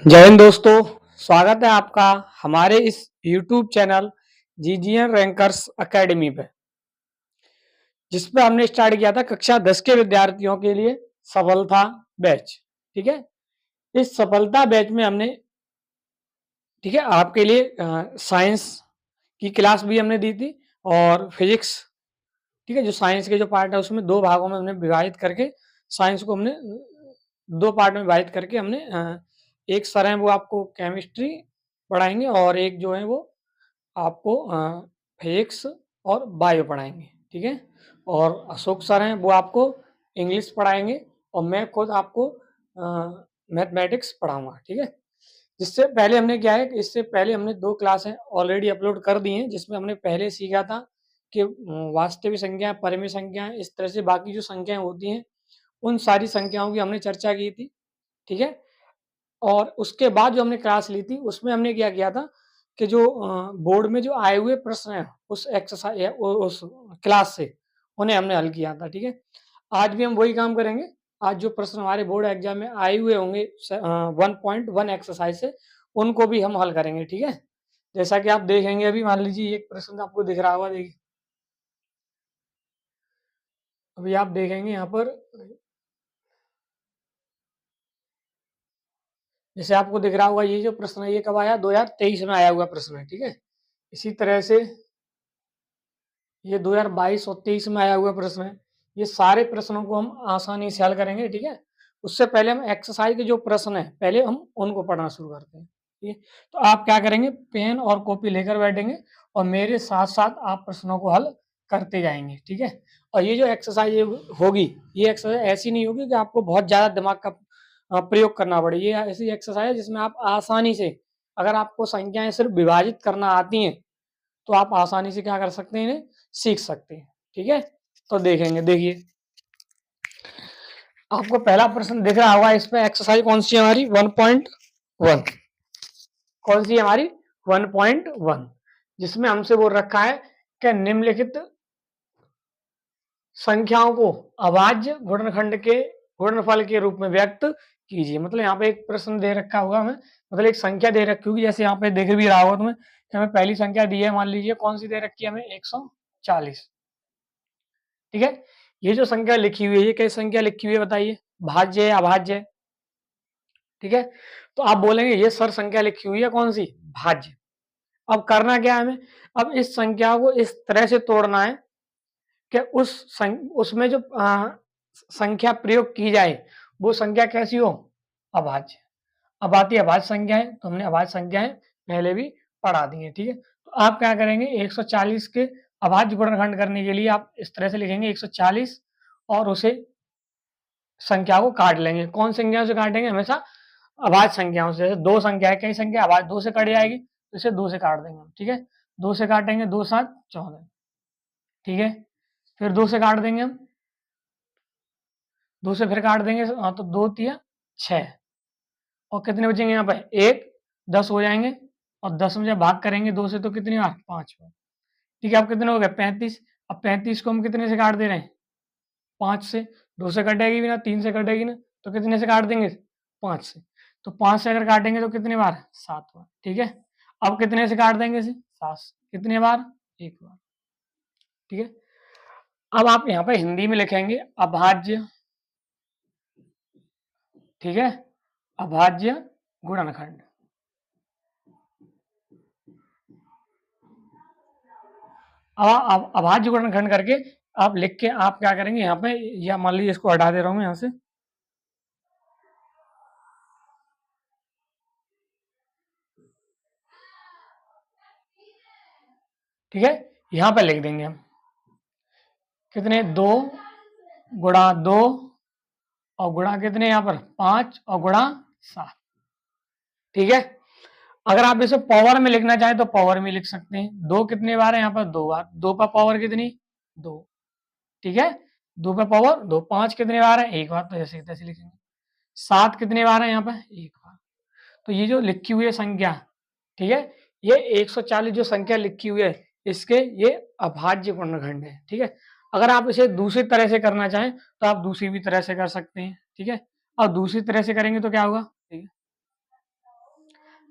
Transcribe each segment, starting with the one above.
जय हिंद दोस्तों, स्वागत है आपका हमारे इस YouTube channel GGN rankers academy पे, जिस पे हमने स्टार्ट किया था कक्षा 10 के विद्यार्थियों के लिए सफलता बैच। ठीक है, इस सफलता बैच में हमने ठीक है आपके लिए साइंस की क्लास भी हमने दी थी और फिजिक्स। ठीक है, जो साइंस के जो पार्ट है उसमें दो भागों में हमने विभाजित करके साइंस को हमने दो पार्ट में विभाजित करके हमने एक सर हैं वो आपको केमिस्ट्री पढ़ाएंगे और एक जो है वो आपको फिजिक्स और बायो पढ़ाएंगे। ठीक है, और अशोक सर हैं वो आपको इंग्लिश पढ़ाएंगे और मैं खुद आपको मैथमेटिक्स पढ़ाऊंगा। ठीक है, जिससे पहले हमने क्या है, इससे पहले हमने दो क्लासें ऑलरेडी अपलोड कर दी हैं, जिसमें हमने पहले सीखा था कि वास्तविक संख्या, परिमेय संख्या, इस तरह से बाकी जो संख्याएं होती हैं उन सारी संख्याओं की हमने चर्चा की थी। ठीक है, और उसके बाद जो हमने क्लास ली थी उसमें हमने क्या किया था कि जो बोर्ड में जो आए हुए प्रश्न हैं उस एक्सरसाइज उस क्लास से उन्हें हमने हल किया था। ठीक है, आज भी हम वही काम करेंगे। आज जो प्रश्न हमारे बोर्ड एग्जाम में आए हुए होंगे 1.1 एक्सरसाइज से, उनको भी हम हल करेंगे। ठीक है, जैसा कि आप देखेंगे अभी, मान लीजिए एक प्रश्न आपको दिख रहा होगा, देखिए अभी आप देखेंगे यहाँ पर, जैसे आपको दिख रहा होगा ये जो प्रश्न है ये कब आया, 2023 में आया हुआ प्रश्न है। ठीक है, इसी तरह से ये 2022 और 23 में आया हुआ प्रश्न है। ये सारे प्रश्नों को हम आसानी से हल करेंगे। ठीक है, उससे पहले हम एक्सरसाइज के जो प्रश्न है पहले हम उनको पढ़ना शुरू करते हैं। ठीक है, तो आप क्या करेंगे, पेन और कॉपी लेकर बैठेंगे और मेरे साथ साथ आप प्रश्नों को हल करते जाएंगे। ठीक है, और ये जो एक्सरसाइज होगी, ये एक्सरसाइज ऐसी नहीं होगी कि आपको बहुत ज़्यादा दिमाग का प्रयोग करना पड़े। ये ऐसी एक्सरसाइज है जिसमें आप आसानी से, अगर आपको संख्याएं सिर्फ विभाजित करना आती हैं तो आप आसानी से क्या कर सकते हैं, इन्हें सीख सकते हैं। ठीक है, तो देखेंगे, देखिए आपको पहला प्रश्न दिख रहा होगा, इस पे एक्सरसाइज कौन सी है हमारी, 1.1। कौन सी है हमारी, 1.1, जिसमें हमसे बोल रखा है कि निम्नलिखित संख्याओं को अभाज्य गुणनखंड के गुणनफल के रूप में व्यक्त कीजिए। मतलब यहाँ पे एक प्रश्न दे रखा होगा हमें, मतलब एक संख्या दे रखी होगी, जैसे यहाँ पे देख भी रहा होगा तुम्हें कि हमें पहली संख्या दी है, मान लीजिए कौन सी दे रखी है हमें, 140। ठीक है, ये जो संख्या लिखी हुई है ये कैसी संख्या लिखी हुई है बताइए, भाज्य है अभाज्य है। ठीक है, तो आप बोलेंगे ये सर संख्या लिखी हुई है कौन सी, भाज्य। अब करना क्या है हमें, अब इस संख्या को इस तरह से तोड़ना है कि उसमें जो संख्या प्रयोग की जाए वो संख्या कैसी हो, अभाज्य। अब आती है अभाज्य संख्याएं, तो हमने अभाज्य संख्याएं पहले भी पढ़ा दी है। ठीक है, तो आप क्या करेंगे, 140 के अभाज्य गुणनखंड करने के लिए आप इस तरह से लिखेंगे 140 और उसे संख्या को काट लेंगे। कौन संख्याओं से काटेंगे, हमेशा अभाज्य संख्याओं से। जैसे दो संख्या है, कई संख्या अभाज्य, दो से कट जाएगी तो इसे दो से काट देंगे हम। ठीक है, दो से काटेंगे, 2 7 14। ठीक है, फिर दो से काट देंगे हम, दो से फिर काट देंगे, तो 2 तिया 6 और कितने बचेंगे यहाँ पे, 1 10 हो जाएंगे और 10 में जब भाग करेंगे 2 से तो कितनी बार, 5 बार। ठीक है, अब कितने हो गए, 35। अब 35 को हम कितने से काट दे रहे हैं, 5 से। 2 से कटेगी भी ना, 3 से कटेगी ना, तो कितने से काट देंगे, 5 से। तो 5 से अगर काटेंगे तो कितनी बार, 7 बार। ठीक है, अब कितने से काट देंगे इसे, 7 से। कितने बार, 1 बार। ठीक है, अब आप यहाँ पे हिंदी में लिखेंगे अभाज्य। ठीक है, अभाज्य गुणनखंड। अब अभाज्य गुणनखंड करके आप लिख के आप क्या करेंगे यहाँ पे, या मान लीजिए इसको हटा दे रहा हूँ मैं यहाँ से। ठीक है, यहाँ पे लिख देंगे हम कितने, 2 गुणा 2 और गुणा कितने यहाँ पर, 5 और गुणा 7। ठीक है, अगर आप इसे पावर में लिखना चाहें तो पावर में लिख सकते हैं। 2 कितने बार है यहाँ पर, 2 बार। 2 पर पावर कितनी, 2। ठीक है, 2 पर पावर 2। 5 कितने बार है, 1 बार, तो जैसे तैसे लिखेंगे। 7 कितने बार है यहाँ पर, 1 बार। तो ये जो लिखी हुई है संख्या, ठीक है, ये 140 जो संख्या लिखी हुई है इसके ये अभाज्य गुणनखंड है। ठीक है, अगर आप इसे दूसरी तरह से करना चाहें तो आप दूसरी भी तरह से कर सकते हैं। ठीक है, और दूसरी तरह से करेंगे तो क्या होगा, ठीक है,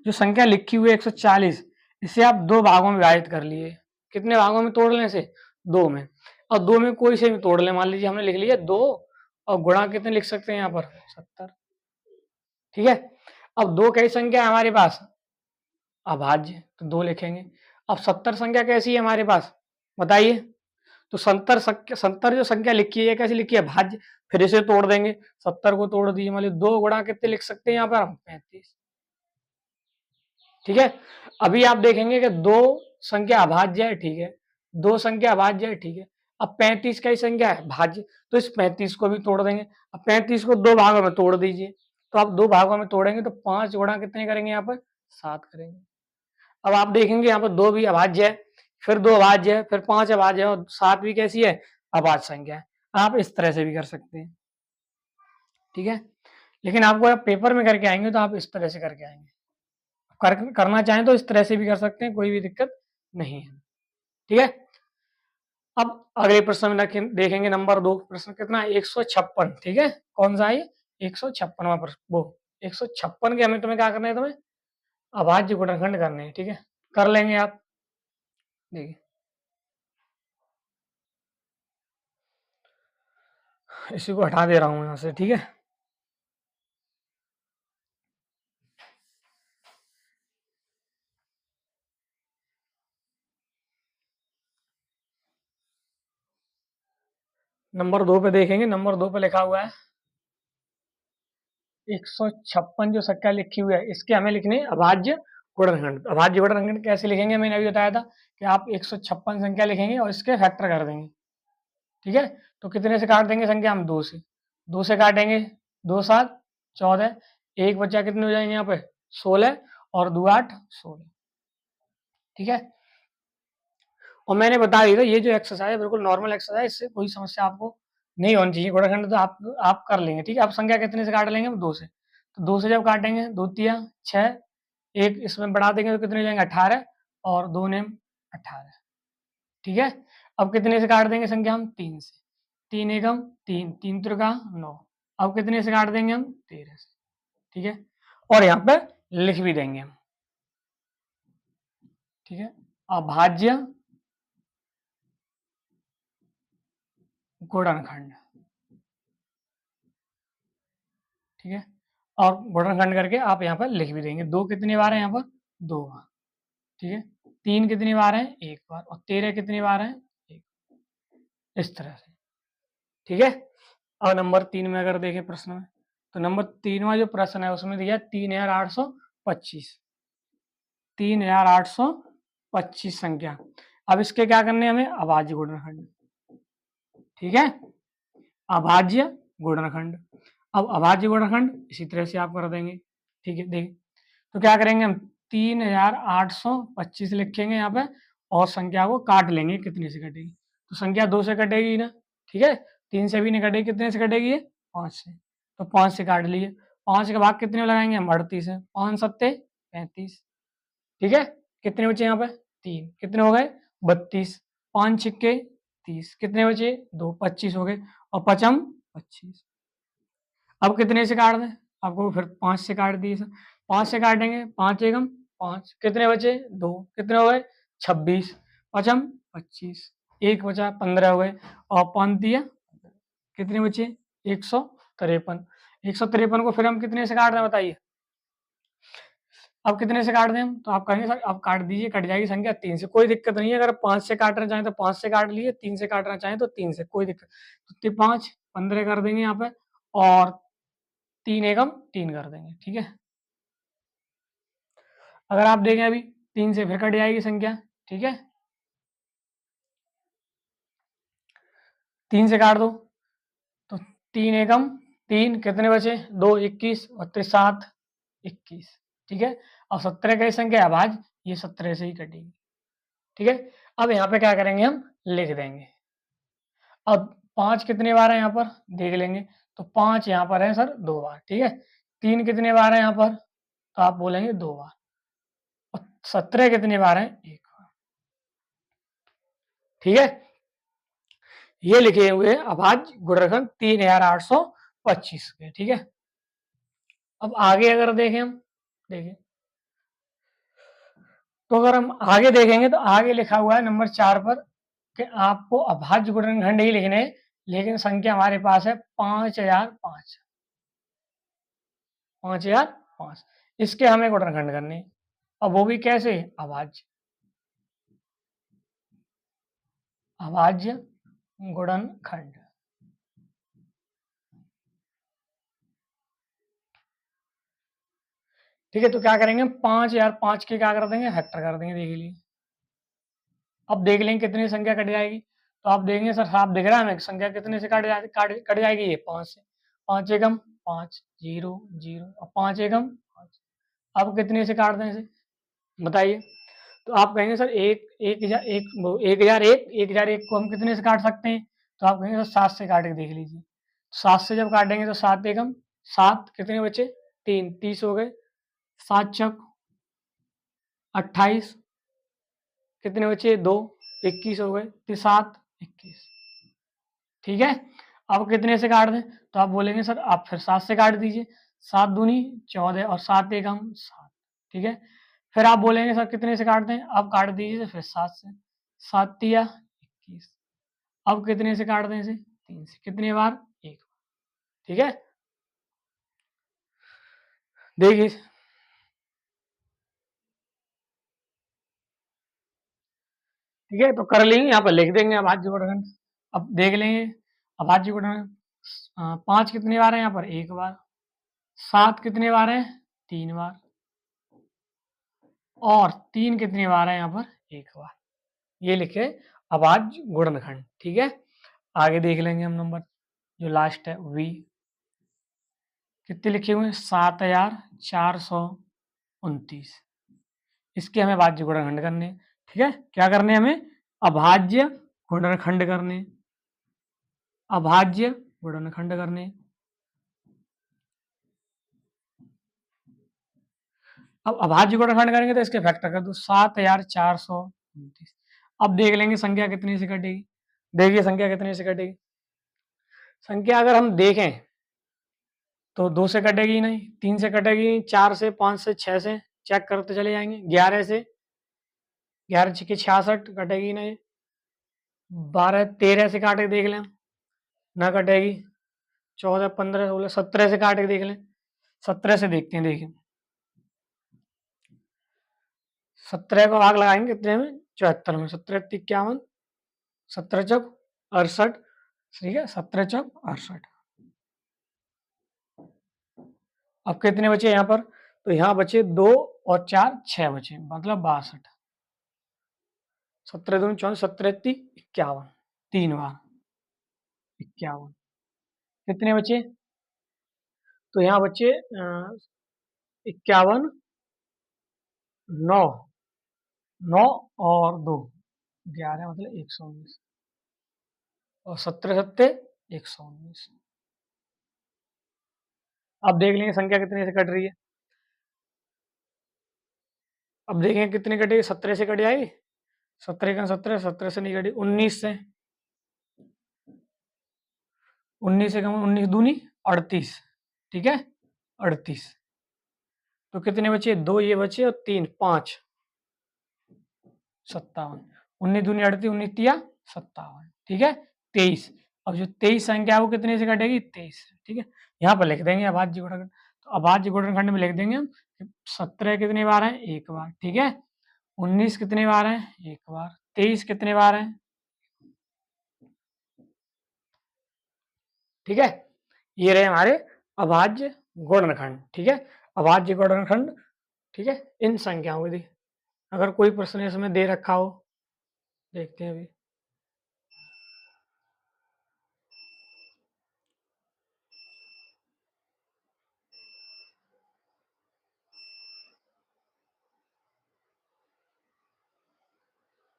जो संख्या लिखी हुई है 140, इसे आप 2 भागों में विभाजित कर लिए। कितने भागों में तोड़ लें इसे? 2 में। और 2 में कोई से भी तोड़ लें, मान लीजिए हमने लिख लिया 2 और गुणा कितने लिख सकते हैं यहाँ पर? 70। ठीक है? अब 2 कई संख्या है हमारे पास? अभाज्य, तो 2 लिखेंगे। अब 70 संख्या कैसी है हमारे पास? बताइए। तो 70 जो संख्या लिखी है कैसे लिखी है? भाज्य। फिर इसे तोड़ देंगे, 70 को तोड़ दीजिए, मान लीजिए 2 गुणा कितने लिख सकते हैं यहाँ पर हम? 35। ठीक है? अभी आप देखेंगे कि 2 संख्या अभाज्य है, ठीक है, 2 संख्या अभाज्य है, ठीक है। अब 35 कई संख्या है? भाज्य, तो इस 35 को भी तोड़ देंगे। अब 35 को 2 भागों में तोड़ दीजिए, तो आप 2 भागों में तोड़ेंगे तो 5 गुणा कितने करेंगे यहाँ पर? 7 करेंगे। अब आप देखेंगे यहाँ पर 2 भी अभाज्य है, फिर 2 अभाज्य है, फिर 5 अभाज्य है और 7 भी कैसी है? अभाज्य संख्या है। आप इस तरह से भी कर सकते हैं। ठीक है? लेकिन आपको आप पेपर में करके आएंगे तो आप इस तरह से करके आएंगे। करना चाहें तो इस तरह से भी कर सकते हैं, कोई भी दिक्कत नहीं है। ठीक है? अब अगले प्रश्न में देखेंगे नंबर 2। प्रश्न कितना है? 156। ठीक है? कौन सा है? 156वां प्रश्न। वो 156 के हमें तुम्हें क्या करना है? तुम्हें अभाज्य गुणनखंड करने हैं। ठीक है? कर लेंगे आप। देखिए, इसी को हटा दे रहा हूं यहां से। ठीक है? नंबर 2 पे देखेंगे। नंबर 2 पे लिखा हुआ है 156 जो संख्या लिखी हुई है, इसके हमें लिखने अभाज्य गुणनखंड। अभाज्य गुणनखंड कैसे लिखेंगे? मैंने अभी बताया था कि आप 156 संख्या लिखेंगे और इसके फैक्टर कर देंगे। ठीक है? तो कितने से काट देंगे संख्या हम? 2 से। 2 से काटेंगे, 2 7 14, एक बच्चा कितने हो जाएंगे यहाँ पे? 16 और 2 8 16। ठीक है? और मैंने बता दिया था ये जो एक्सरसाइज है बिल्कुल नॉर्मल एक्सरसाइज, इससे कोई समस्या आपको नहीं होनी चाहिए। गुणनखंड तो आप कर लेंगे। ठीक है? आप संख्या कितने से काट लेंगे? 2 से। तो 2 से जब काटेंगे, 2 तिया 6, एक इसमें बढ़ा देंगे तो कितने हो जाएंगे? 18 और 2 नेम 18। ठीक है? अब कितने से काट देंगे संख्या हम? 3 से। 3 एकम 3, 3 त्रिका 9। अब कितने से काट देंगे हम? 13 से। ठीक है? और यहाँ पे लिख भी देंगे हम। ठीक है? अभाज्य गुणनखंड। ठीक है? और गुणनखंड करके आप यहाँ पर लिख भी देंगे। 2 कितनी बार है यहाँ पर? 2 बार। ठीक है? 3 कितनी बार है? 1 बार। और 13 कितनी बार है? 1। इस तरह से। ठीक है? और नंबर 3 में अगर देखें प्रश्न में, तो नंबर 3वां जो प्रश्न है उसमें दिया 3825। 3825 संख्या। अब इसके क्या करने हैं हमें? अभाज्य गुणनखंड। ठीक है? अभाज्य गुणनखंड। अब अभाज्य गुणनखंड इसी तरह से आप कर देंगे। ठीक है? देखिए, तो क्या करेंगे हम? 3825 लिखेंगे यहाँ पे और संख्या को काट लेंगे। कितने से कटेगी? तो संख्या 2 से कटेगी ना। ठीक है? 3 से भी नहीं कटेगी। कितने से कटेगी ये? 5 से। तो 5 से काट लिए। 5 के भाग कितने में लगाएंगे हम? 38 है। 5 सत्ते 35। ठीक है? कितने बचे यहाँ पे? 3। कितने हो गए? 32। 5 छिक्के 30। कितने बचे? 2। 25 हो गए। और पचम 25। अब कितने से काट दें? आपको फिर 5 से काट दिए सर। 5 से काटेंगे, 5 एकम 5। कितने बचे? 2। कितने हो गए? 26। पचम 25। 1 बचा, 15 हो गए। और 5 दिया, कितने बचे? 153। 153 को फिर हम कितने से काट रहे हैं बताइए? अब कितने से काट दें हम? तो आप कहेंगे सर आप काट दीजिए, कट जाएगी संख्या 3 से। कोई दिक्कत नहीं है। अगर 5 से काटना चाहें तो 5 से काट लिए, 3 से काटना चाहें तो 3 से, कोई दिक्कत। तो 5 15 कर देंगे यहाँ पे और 3 एकम 3 कर देंगे। ठीक है? अगर आप देखें अभी 3 से फिर कट जाएगी संख्या। ठीक है? 3 से काट दो तो 3 एकम 3, कितने बचे? 2 21 और 7 21। ठीक है? अब 17 कई संख्या है अभाज्य, ये 17 से ही कटेगी। ठीक है? अब यहाँ पे क्या करेंगे हम? लिख देंगे। अब 5 कितने बार है यहाँ पर? देख लेंगे। तो 5 यहाँ पर है सर 2 बार। ठीक है? 3 कितने बार है यहाँ पर? तो आप बोलेंगे 2 बार। और 17 कितने बार है? 1 बार। ठीक है? ये लिखे हुए अभाज्य गुणनखंड 3825 के। ठीक है? अब आगे अगर देखें हम, देखिए तो अगर हम आगे देखेंगे तो आगे लिखा हुआ है नंबर 4 पर कि आपको अभाज्य गुणनखंड ही लिखने हैं, लेकिन संख्या हमारे पास है 5005। 5005 इसके हमें गुणनखंड करने हैं। अब वो भी कैसे? अभाज्य अभाज्य गुणनखंड। ठीक है, तो क्या करेंगे? 5005 के क्या कर देंगे? फैक्टर कर देंगे। देख लीजिए, अब देख लेंगे कितनी संख्या कट जाएगी। तो आप देखेंगे सर साफ दिख रहा है हमें संख्या कितने से कट जाएगी? ये 5 से। 5 एकम 5, 0 0, अब 5 एकम 5। अब कितने से काट दें इसे बताइए? तो आप कहेंगे सर 1001 को हम कितने से काट सकते हैं? तो आप कहेंगे सर 7 से काट के देख लीजिए। 7 से जब काटेंगे तो 7 एकम 7, कितने बचे? 3, 30 हो गए। 7 चक 28, कितने बचे? 2, 21 हो गए। तो 7 21। ठीक है, अब कितने से काट दें? तो आप बोलेंगे सर आप फिर 7 से काट दीजिए। 7 दूनी 14 और 7 एकम 7। ठीक है, फिर आप बोलेंगे सर कितने से काट दें? अब काट दीजिए फिर 7 से। 7 तिया 21। अब कितने से काट दें इसे? 3 से। कितने बार? 1। ठीक है, देखिए ठीक है, तो कर लेंगे, यहाँ पर लिख देंगे अभाज्य गुणनखंड। अब देख लेंगे अभाज्य गुणनखंड। 5 कितनी बार है यहाँ पर? 1 बार। 7 कितने बार है? 3 बार। और 3 कितनी बार है यहाँ पर? 1 बार। ये लिखे अभाज्य गुणनखंड। ठीक है, आगे देख लेंगे हम नंबर जो लास्ट है वी। कितने लिखे हुए हैं? 7429। इसके हमें अभाज्य गुणनखंड करने। ठीक है, क्या करने हमें? अभाज्य गुणनखंड करने। अभाज्य गुणनखंड करने। अब अभाज्य गुणनखंड करेंगे तो इसके फैक्टर कर दो। 7429। अब देख लेंगे संख्या कितनी से कटेगी। देखिए संख्या कितने से कटेगी। संख्या अगर हम देखें तो 2 से कटेगी नहीं, 3 से कटेगी, 4 से, 5 से, 6 से चेक करते चले जाएंगे। 11 से, 11 छक्के 66 कटेगी नहीं। 12 13 से काट के देख लें, ना कटेगी। 14 15 16 17 से काट के देख लें। 17 से देखते हैं। देखिए 17 को भाग लगाएंगे कितने में? 74 में। 17 51, 17 चौक 68। ठीक है, 17 चौक 68। अब कितने बचे यहाँ पर? तो यहाँ बचे 2 और 4 6 बचे, मतलब 62। 17 दूनी 24, 17 51, 3 बार 51। कितने बचे? तो यहाँ बचे 51, 9, 9 और 2 11, मतलब 119। और 17 सत्ते 119। अब देख लेंगे संख्या कितने से कट रही है। अब देखें कितने कटेगी। 17 से कट जाएगी। 17 का 17, 17 से नहीं कटी। 19 से, 19 से कम, 19 दूनी 38। ठीक है, 38। तो कितने बचे? 2 ये बचे और 3 5, 57। 19 दूनी 38, 19 तिया 57। ठीक है, 23। अब जो 23 संख्या है वो कितने से कटेगी? 23। ठीक है, यहाँ पर लिख देंगे अभाज्य गुणनखंड। तो अभाज्य गुणनखंड में लिख देंगे हम 17 कितने बार है? 1 बार। ठीक है, 19 कितने बार है? 1 बार। 23 कितने बार है? ठीक है, ये रहे हमारे अभाज्य गुणनखंड। ठीक है, अभाज्य गुणनखंड। ठीक है, इन संख्याओं को देखिए, अगर कोई प्रश्न इसमें दे रखा हो, देखते हैं अभी।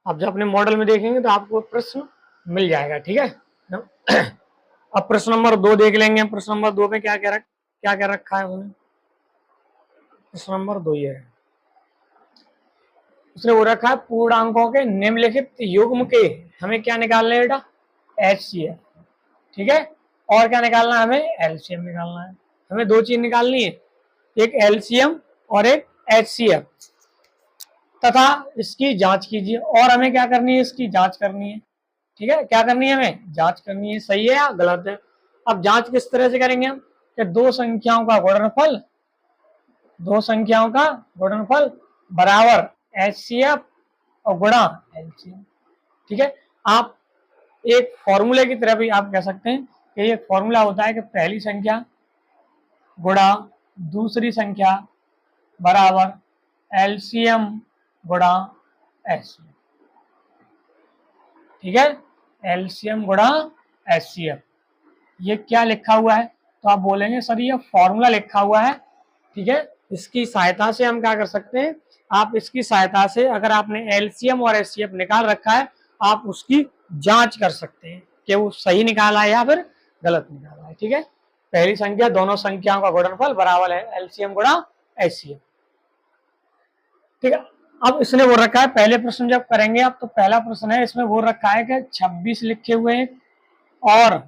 आप जब अपने मॉडल में देखेंगे तो आपको प्रश्न मिल जाएगा। ठीक है, अब प्रश्न नंबर 2 देख लेंगे। प्रश्न नंबर 2 में क्या क्या रखा है उन्होंने। प्रश्न नंबर 2 ये है, उसने वो रखा है पूर्णांकों के निम्नलिखित युग्म के हमें क्या निकालना है बेटा? HCF। ठीक है, और क्या निकालना है? हमें LCM निकालना है। हमें 2 चीज निकालनी है, एक LCM और एक HCF। तथा इसकी जांच कीजिए। और हमें क्या करनी है, इसकी जांच करनी है। ठीक है, क्या करनी है, हमें जांच करनी है, सही है या गलत है। अब जांच किस तरह से करेंगे हम, कि दो संख्याओं का गुणनफल बराबर HCF और गुणा LCM। ठीक है, आप एक फॉर्मूले की तरह भी आप कह सकते हैं कि एक फॉर्मूला होता है कि पहली संख्या गुणा दूसरी संख्या बराबर LCM गुणा HCF। ठीक है, LCM गुणा HCF। ये क्या लिखा हुआ है, तो आप बोलेंगे सर ये फॉर्मूला लिखा हुआ है। ठीक है, इसकी सहायता से हम क्या कर सकते हैं, आप इसकी सहायता से अगर आपने LCM और HCF निकाल रखा है, आप उसकी जांच कर सकते हैं कि वो सही निकाला है या फिर गलत निकाला है। ठीक है, पहली संख्या दोनों संख्याओं का गुणनफल बराबर है LCM गुणा HCF। ठीक है, अब इसने वो रखा है, पहले प्रश्न जब करेंगे आप, तो पहला प्रश्न है इसमें वो रखा है कि 26 लिखे हुए हैं और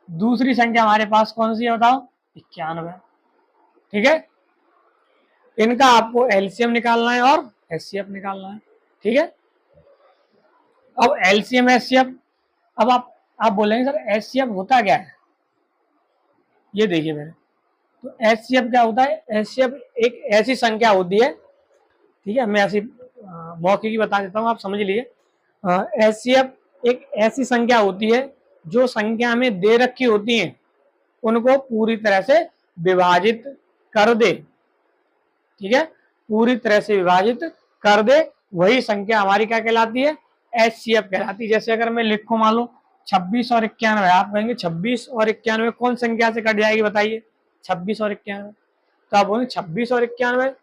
दूसरी संख्या हमारे पास कौन सी है बताओ, 91। ठीक है, इनका आपको LCM निकालना है और HCF निकालना है। ठीक है, अब LCM HCF, अब आप बोलेंगे सर HCF होता क्या है, ये देखिए मेरे, तो HCF क्या होता है, HCF एक ऐसी संख्या होती है। ठीक है, मैं ऐसी मौके की बता देता हूँ, आप समझ लिए। HCF एक ऐसी संख्या होती है जो संख्या हमें दे रखी होती है उनको पूरी तरह से विभाजित कर दे। ठीक है, पूरी तरह से विभाजित कर दे, वही संख्या हमारी क्या कहलाती है, HCF कहलाती है। जैसे अगर मैं लिखूं मान लो 26 और 91, आप कहेंगे 26 और 91 कौन संख्या से कट जाएगी बताइए, 26 और 91, तो आप बोलेंगे 26 और 91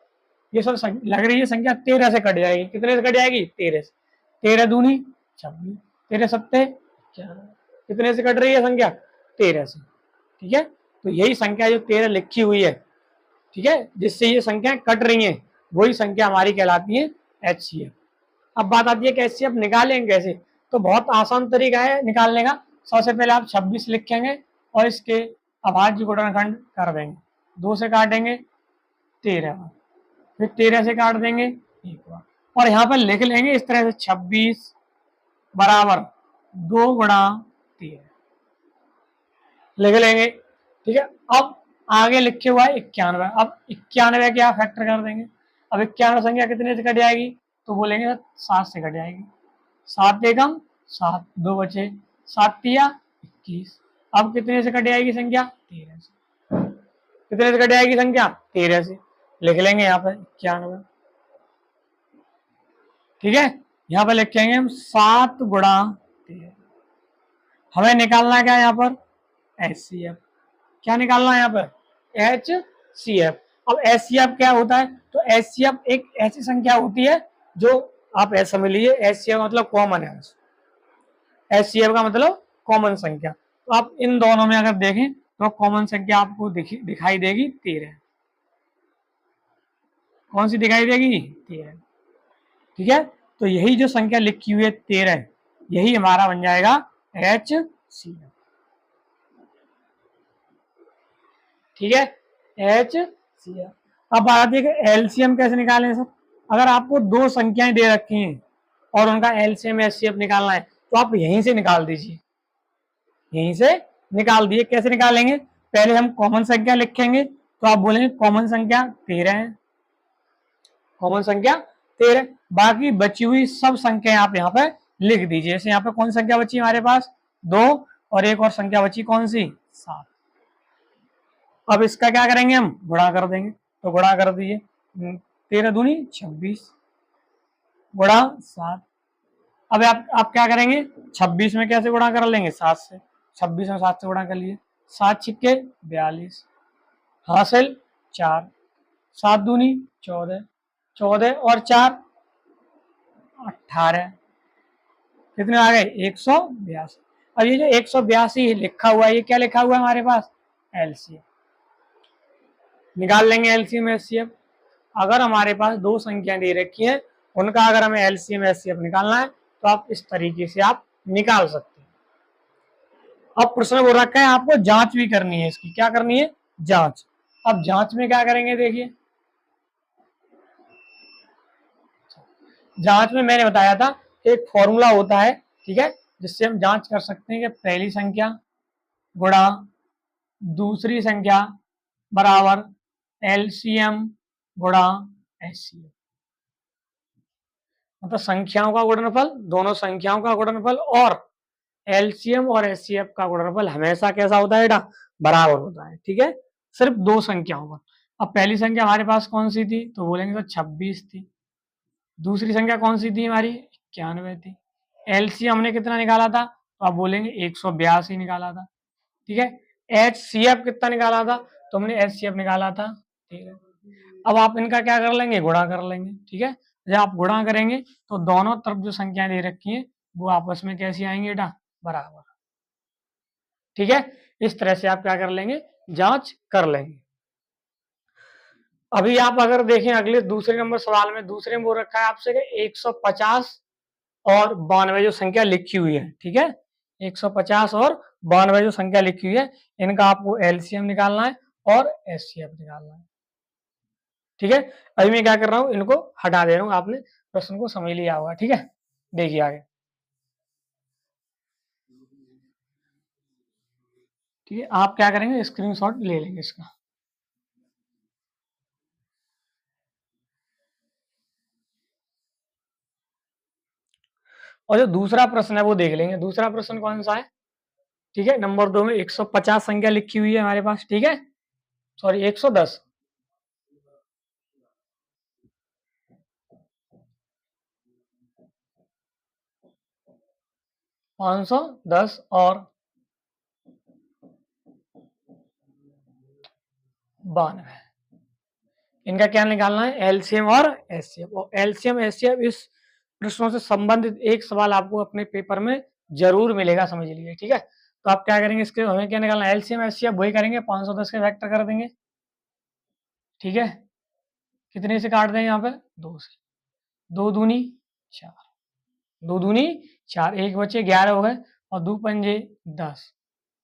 ये सब लग रही है संख्या 13 से कट जाएगी। कितने से कट जाएगी, 13 से, 13 दूनी 26, 13 सत्ते 11, कितने से कट रही है संख्या, 13 से। ठीक है, तो यही संख्या जो 13 लिखी हुई है, ठीक है, जिससे ये संख्या कट रही हैं, वही संख्या हमारी कहलाती है HCF। अब बात आती है कि HCF निकालेंगे कैसे, तो बहुत आसान तरीका है निकालने का। सबसे पहले आप 26 लिखेंगे और इसके अभाज्य गुणनखंड कर देंगे, 2 से काटेंगे 13, फिर 13 से काट देंगे एक बार, और यहाँ पर लिख लेंगे इस तरह से 26 बराबर 2 गुणा 13 लिख लेंगे। ठीक है, अब आगे लिखे हुआ है 91, अब 91 के आप फैक्टर कर देंगे। अब 91 संख्या कितने से कट जाएगी, तो बोलेंगे 7 से कट जाएगी, 7 एकम 7, 2 बचे, 7 तिया 21। अब कितने से कट जाएगी संख्या, 13 से। कितने से कट जाएगी संख्या, 13 से, लिख लेंगे यहाँ पर 91। ठीक है, यहाँ पर लिखेंगे हम 7 गुणा 13। हमें निकालना क्या है यहाँ पर, HCF। क्या निकालना है यहाँ पर, HCF। अब HCF क्या होता है, तो HCF एक ऐसी संख्या होती है जो आप ऐसा समझ लीजिए, HCF मतलब कॉमन है, HCF का मतलब कॉमन संख्या। तो आप इन दोनों में अगर देखें तो कॉमन संख्या आपको दिखाई देगी 13। कौन सी दिखाई देगी, 13। ठीक है, तो यही जो संख्या लिखी हुई है 13, यही हमारा बन जाएगा HCF। ठीक है, HCF। अब बात आती है कि LCM कैसे निकालें सर, अगर आपको दो संख्याएं दे रखी हैं और उनका LCM HCF निकालना है, तो आप यहीं से निकाल दीजिए, यहीं से निकाल दिए। कैसे निकालेंगे, पहले हम कॉमन संख्या लिखेंगे, तो आप बोलेंगे कॉमन संख्या 13 है, कॉमन संख्या 13, बाकी बची हुई सब संख्याएं आप यहाँ पे लिख दीजिए। जैसे यहाँ पे कौन संख्या बची हमारे पास, 2, और एक और संख्या बची कौन सी, 7। अब इसका क्या करेंगे, हम गुणा कर देंगे, तो गुणा कर दीजिए, 13 दूनी 26 गुणा 7। अब आप क्या करेंगे, 26 में कैसे गुणा कर लेंगे, 7 से, 26 में 7 से गुणा कर लिए, 7 छिक्के 42, हासिल 4, 7 दूनी 14, 14 और 4 18, कितने आ गए, 182। अब ये जो 182 लिखा हुआ है, ये क्या लिखा हुआ है हमारे पास, LCM। निकाल लेंगे LCM HCF। अगर हमारे पास दो संख्या दे रखी है, उनका अगर हमें LCM HCF निकालना है, तो आप इस तरीके से आप निकाल सकते हैं। अब प्रश्न बोल रखा है आपको जांच भी करनी है इसकी, क्या करनी है, जांच। अब जांच में क्या करेंगे, देखिए जांच में मैंने बताया था एक फॉर्मूला होता है, ठीक है, जिससे हम जांच कर सकते हैं कि पहली संख्या गुणा दूसरी संख्या बराबर एलसीएम गुणा एचसीएफ, मतलब संख्याओं का गुणनफल, दोनों संख्याओं का गुणनफल और एलसीएम और एचसीएफ का गुणनफल हमेशा कैसा होता है बेटा, बराबर होता है, ठीक है, सिर्फ दो संख्याओं का। अब पहली संख्या हमारे पास कौन सी थी, तो बोलेंगे तो 26 थी। दूसरी संख्या कौन सी थी हमारी, 91 थी। एलसीएम हमने कितना निकाला था, तो आप बोलेंगे 182 निकाला था, ठीक है। एचसीएफ कितना निकाला था, तो हमने एचसीएफ निकाला था, ठीक है। अब आप इनका क्या कर लेंगे, गुणा कर लेंगे, ठीक है। जब आप गुणा करेंगे तो दोनों तरफ जो संख्याएं दे रखी हैं वो आपस में कैसी आएंगी बेटा, बराबर, ठीक है। इस तरह से आप क्या कर लेंगे, जांच कर लेंगे। अभी आप अगर देखें अगले दूसरे नंबर सवाल में, दूसरे में वो रखा है आपसे कि 150 और 92 जो संख्या लिखी हुई है, ठीक है, 150 और 92 जो संख्या लिखी हुई है, इनका आपको एलसीएम निकालना है और एचसीएफ निकालना है, ठीक है। अभी मैं क्या कर रहा हूँ, इनको हटा दे रहा हूँ, आपने प्रश्न को समझ लिया होगा, ठीक है। देखिए आगे, ठीक है, आप क्या करेंगे, स्क्रीनशॉट ले लेंगे इसका। और जो दूसरा प्रश्न है वो देख लेंगे। दूसरा प्रश्न कौन सा है, ठीक है, नंबर 2 में 150 संख्या लिखी हुई है हमारे पास, ठीक है, सॉरी 110, 510 और 92, इनका क्या निकालना है, एलसीएम और एचसीएफ। और एलसीएम एचसीएफ इस प्रश्नों से संबंधित एक सवाल आपको अपने पेपर में जरूर मिलेगा, समझ लीजिए, ठीक है। तो आप क्या करेंगे, इसके हमें क्या निकालना है, एलसीएम एचसीएफ वही करेंगे, 510 के वेक्टर कर देंगे, ठीक है। कितने से काट देंगे यहाँ पे, 2 से, 2 दूनी 4, 2 दूनी 4, एक बचे 11 हो गए, और 2 पंजे 10,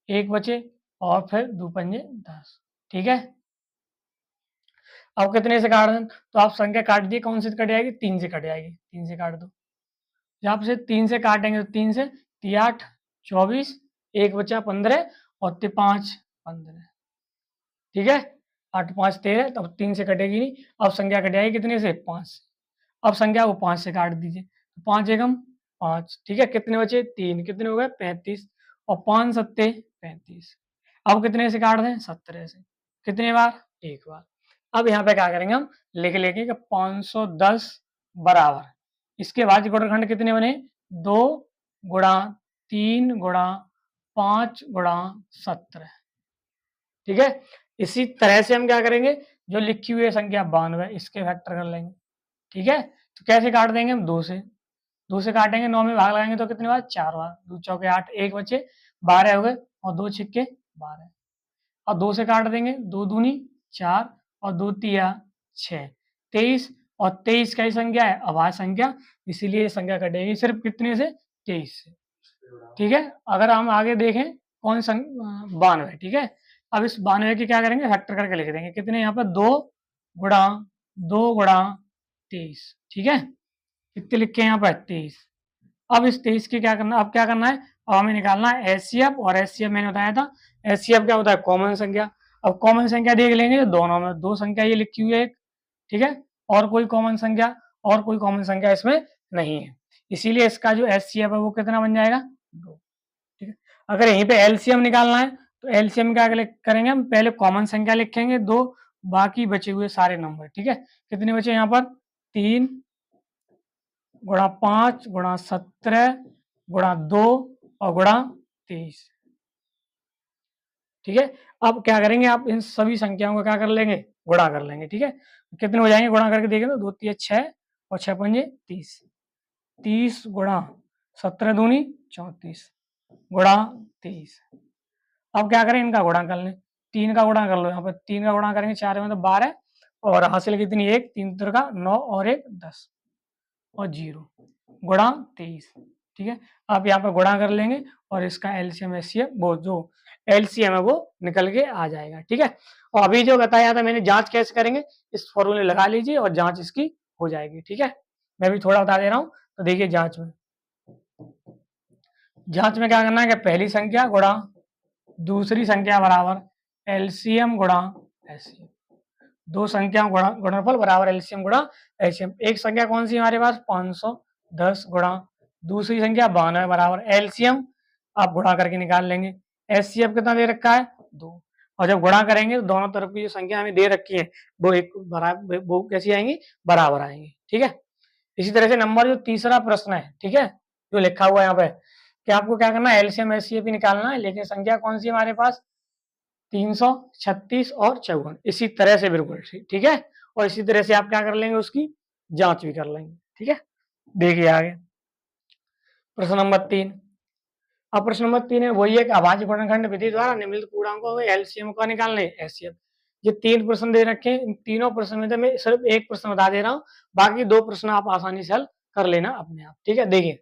एक बचे, और फिर 2 पंजे 10, ठीक है। अब कितने से काट दें, तो आप संख्या काट दी, कौन से कट जाएगी, 3 से कट जाएगी, 3 से काट दो। जब से 3 से काटेंगे तो 3 से 3 8 24, एक बचा 15 और 5 15, ठीक है, 8 5 13, तब 3 से कटेगी नहीं। अब संख्या कट जाएगी कितने से, 5 से। अब संख्या को 5 से काट दीजिए, 5 एकम 5, ठीक है, कितने बचे 3, कितने हो गए 35, और 5 सत्ते 35। अब कितने से काट दें, 17 से, कितने बार, एक बार। अब यहाँ पे क्या करेंगे, हम लिख लेंगे कि 510 बराबर, इसके बाद गुणनखंड कितने बने, 2 गुणा 3 गुणा 5 गुणा 17, ठीक है। इसी तरह से हम क्या करेंगे, जो लिखी हुई है संख्या 92, इसके फैक्टर कर लेंगे, ठीक है। तो कैसे काट देंगे हम, 2 से, 2 से काटेंगे, 9 में भाग लगाएंगे तो कितने बार, 4 बार, 2 चौके 8, एक बचे 12 हो गए, और 2 छिक्के 12, और 2 से काट देंगे, 2 दूनी 4, और 2 तिया 6, 23, और 23 क्या संख्या है, अभाज्य संख्या, इसीलिए ये संख्या कटेगी सिर्फ कितने से, 23 से, ठीक है। अगर हम आगे देखें कौन सा, 92, ठीक है। अब इस 92 की क्या करेंगे, फैक्टर करके लिख देंगे, कितने यहाँ पर 2 गुणा 2 गुणा 23, ठीक है, कितने लिखे यहाँ पर 23। अब इस 23 की क्या करना, अब क्या करना है, अब हमें निकालना है एचसीएफ, और एचसीएफ मैंने बताया था, एचसीएफ क्या होता है, कॉमन संख्या। अब कॉमन संख्या देख लेंगे, दोनों में 2 संख्या ये लिखी हुई है एक, ठीक है, और कोई कॉमन संख्या, और कोई कॉमन संख्या इसमें नहीं है, इसीलिए इसका जो एचसीएफ है वो कितना बन जाएगा, 2, ठीक है। अगर यहीं पे एलसीएम निकालना है तो एलसीएम क्या करेंगे, हम पहले कॉमन संख्या लिखेंगे 2, बाकी बचे हुए सारे नंबर, ठीक है। कितने बचे यहाँ पर, 3 गुणा 5 गुणा 17 गुणा 2 और गुणा 23, ठीक है। अब क्या करेंगे, आप इन सभी संख्याओं को क्या कर लेंगे, गुणा कर लेंगे, ठीक है। कितने हो जाएंगे, गुणा करके देखें तो 2 3 6 और 6 पंजे 30, 30 गुणा 17 दूनी 34 गुणा 23। अब क्या करें, इनका गुणा कर लें, 3 का गुणा कर लो, यहाँ पर 3 का गुणा करेंगे 4 में तो 12, और हासिल कितनी 1, 3 का 9 और 1 10 और 0 गुणा 23, ठीक है। आप यहाँ पर गुणा कर लेंगे और इसका एलसीएम एचसीएफ वो जो एलसीएम है वो निकल के आ जाएगा, ठीक है। और अभी जो बताया था मैंने, जांच कैसे करेंगे, इस फॉर्मूले लगा लीजिए और जांच इसकी हो जाएगी, ठीक है। मैं भी थोड़ा बता दे रहा हूँ। तो देखिए जांच में क्या करना है कि पहली संख्या गुणा दूसरी संख्या बराबर एलसीएम गुणा एचसीएफ। दो संख्या गुणनफल बराबर एलसीएम गुणा एचसीएफ। एक संख्या कौन सी हमारे पास 510 गुणा दूसरी संख्या 92 बराबर एलसीएम आप गुणा करके निकाल लेंगे। एचसीएफ कितना दे रखा है 2, और जब गुणा करेंगे तो दोनों तरफ की जो संख्या हमें दे रखी है वो एक बराबर, वो कैसी आएंगी, बराबर आएंगी। ठीक है। इसी तरह से नंबर जो तीसरा प्रश्न है, ठीक है, जो लिखा हुआ है यहाँ पे कि आपको क्या करना है, एलसीएम एचसीएफ निकालना है, लेकिन संख्या कौन सी हमारे पास 336 और 54। इसी तरह से बिल्कुल ठीक है। और इसी तरह से आप क्या कर लेंगे, उसकी जांच भी कर लेंगे। ठीक है, देखिए आगे प्रश्न नंबर 3। अब प्रश्न नंबर 3 है वही एक अभाज्य गुणनखंड विधि द्वारा निम्नलिखित पूर्णांकों में एलसीएम का निकालने एचसीएफ। ये 3 प्रश्न दे रखे हैं। इन तीनों प्रश्न में मैं सिर्फ एक प्रश्न बता दे रहा हूँ, बाकी 2 प्रश्न आप आसानी से हल कर लेना अपने आप। ठीक है, देखिए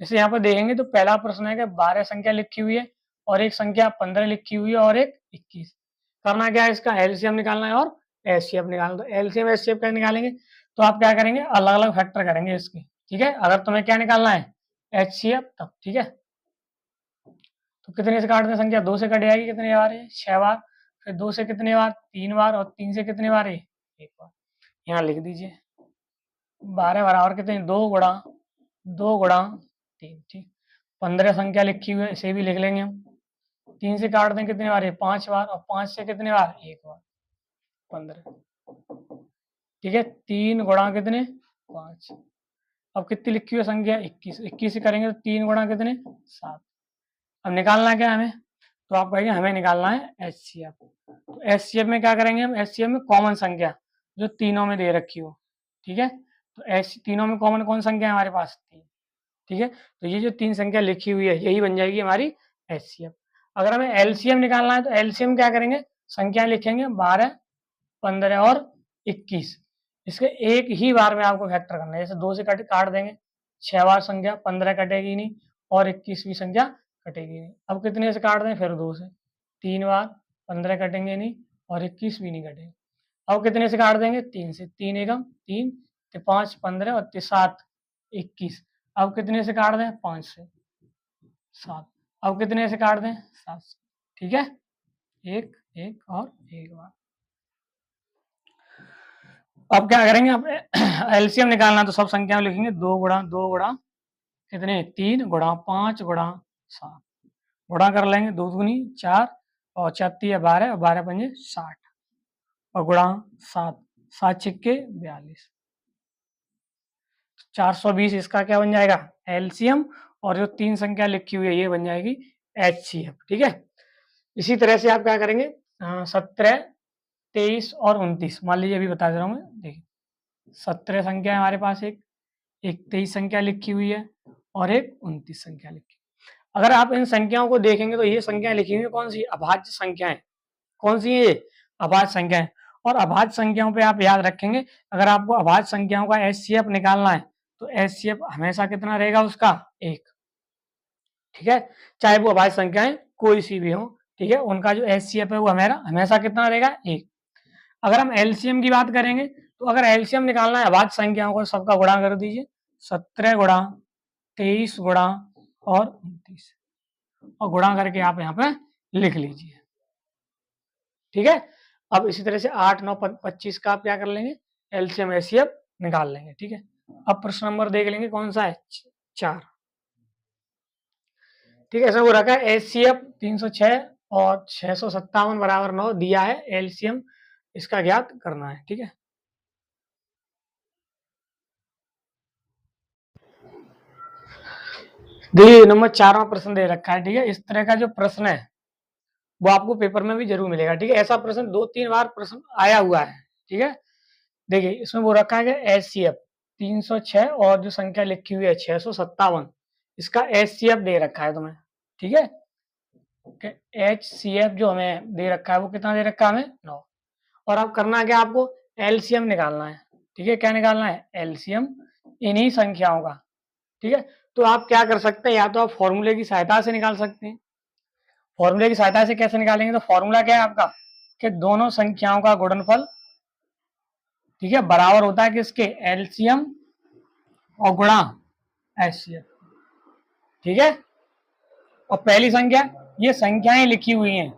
जैसे यहाँ पर देखेंगे तो पहला प्रश्न है कि 12 संख्या लिखी हुई है और एक संख्या 15 लिखी हुई है और एक 21। करना क्या है, इसका एलसीएम निकालना है और एचसीएफ निकालना। तो एलसीएम एचसीएफ क्या निकालेंगे, तो आप क्या करेंगे, अलग अलग फैक्टर करेंगे इसके। ठीक है, अगर तुम्हें क्या निकालना है एचसीएफ तब। ठीक है, तो कितने से काटते हैं, संख्या 2 से कट जाएगी, कितने बार है 6 बार, फिर 2 से कितने बार 3 बार, और 3 से कितने बार है 1 बार। यहाँ लिख दीजिए 12 बराबर कितने 2 गुणा 3। ठीक, 15 संख्या लिखी हुई है, इसे भी लिख लेंगे हम। 3 से काट दें कितने बार है 5 बार, और 5 से कितने बार 1 बार 15। ठीक है, 3 गुणा कितने 5। अब कितनी लिखी हुई संख्या 21, 21 से करेंगे तो 3 गुणा कितने 7। अब निकालना क्या हमें, तो आप कहेंगे हमें निकालना है एचसीएफ। तो एचसीएफ में क्या करेंगे हम, एचसीएफ में कॉमन संख्या जो तीनों में दे रखी हो। ठीक है, तो एच तीनों में कॉमन कौन संख्या है हमारे पास 3। ठीक है, तो ये जो 3 संख्या लिखी हुई है यही बन जाएगी हमारी एचसीएफ। अगर हमें एलसीएम निकालना है तो एलसीएम क्या करेंगे, संख्या लिखेंगे 12, 15 और 21। इसके एक ही बार में आपको फैक्टर करना है, जैसे 2 से काट देंगे 6 बार संख्या 15 कटेगी नहीं और 21वीं संख्या कटेगी नहीं। अब कितने से काट दें, फिर 2 से 3 बार 15 कटेंगे नहीं और 21 भी नहीं कटेंगे। अब कितने से काट देंगे 3 से, 3 एकम 3, 5 15 और 7 21। अब कितने से काट दें 5 से 7। अब कितने से काट दें 7 से। ठीक है, 1 1 और 1 बार। अब क्या करेंगे, अब एलसीएम निकालना, तो सब संख्या में लिखेंगे 2 गुणा कितने 3 गुणा 5 गुणा 7। गुणा कर लेंगे 2 दूनी 4 और 4 12 और 12 पंजे 60 और गुणा 7, 7 छिक्के 42, 420 इसका क्या बन जाएगा एलसीएम, और जो 3 संख्या लिखी हुई है ये बन जाएगी एचसीएफ। ठीक है, इसी तरह से आप क्या करेंगे 17, 23 और 29। मान लीजिए अभी बता दे रहा हूँ मैं, देखिए 17 संख्या है हमारे पास, एक 23 संख्या लिखी हुई है और एक 29 संख्या लिखी। अगर आप इन संख्याओं को देखेंगे तो ये संख्या लिखी हुई है कौन सी, अभाज्य संख्याएं। कौन सी है ये, अभाज्य संख्याएं। और अभाज्य संख्याओं पे आप याद रखेंगे, अगर आपको अभाज्य संख्याओं का एचसीएफ निकालना है तो एचसीएफ हमेशा कितना रहेगा उसका 1। ठीक है, चाहे वो अभाज्य संख्याएं कोई सी भी हो। ठीक है, उनका जो एचसीएफ है वो हमेशा कितना रहेगा 1। अगर हम एलसीएम की बात करेंगे तो अगर एलसीएम निकालना है अभाज्य संख्याओं को सबका गुणा कर दीजिए, 17 गुणा 23 गुणा और 29, और गुणा करके आप यहाँ पे लिख लीजिए। ठीक है, अब इसी तरह से 8 9 25 का आप क्या कर लेंगे, एलसीएम एचसीएफ निकाल लेंगे। ठीक है, अब प्रश्न नंबर देख लेंगे कौन सा है 4। ठीक है, ऐसा वो रखा है एचसीएफ 306 और 657 बराबर 9 दिया है, एलसीएम इसका ज्ञात करना है। ठीक है, देखिए नंबर 4वां प्रश्न दे रखा है। ठीक है, इस तरह का जो प्रश्न है वो आपको पेपर में भी जरूर मिलेगा। ठीक है, ऐसा प्रश्न 2-3 बार प्रश्न आया हुआ है। ठीक है, देखिए इसमें वो रखा है एचसीएफ 306 और जो संख्या लिखी हुई है 657, इसका एचसीएफ दे रखा है तुम्हें। ठीक है, एचसीएफ जो हमें दे रखा है वो कितना दे रखा है हमें 9। और अब करना क्या, आपको एलसीएम निकालना है। ठीक है, क्या निकालना है एलसीएम इन्हीं संख्याओं का। ठीक है, तो आप क्या कर सकते हैं, या तो आप फॉर्मूले की सहायता से निकाल सकते हैं। फॉर्मूले की सहायता से कैसे निकालेंगे, तो फॉर्मूला क्या है आपका कि दोनों संख्याओं का गुणनफल, ठीक है, बराबर होता है किसके एलसीएम और गुणा HCF, ठीक है। और पहली संख्या, ये संख्याएं लिखी हुई हैं,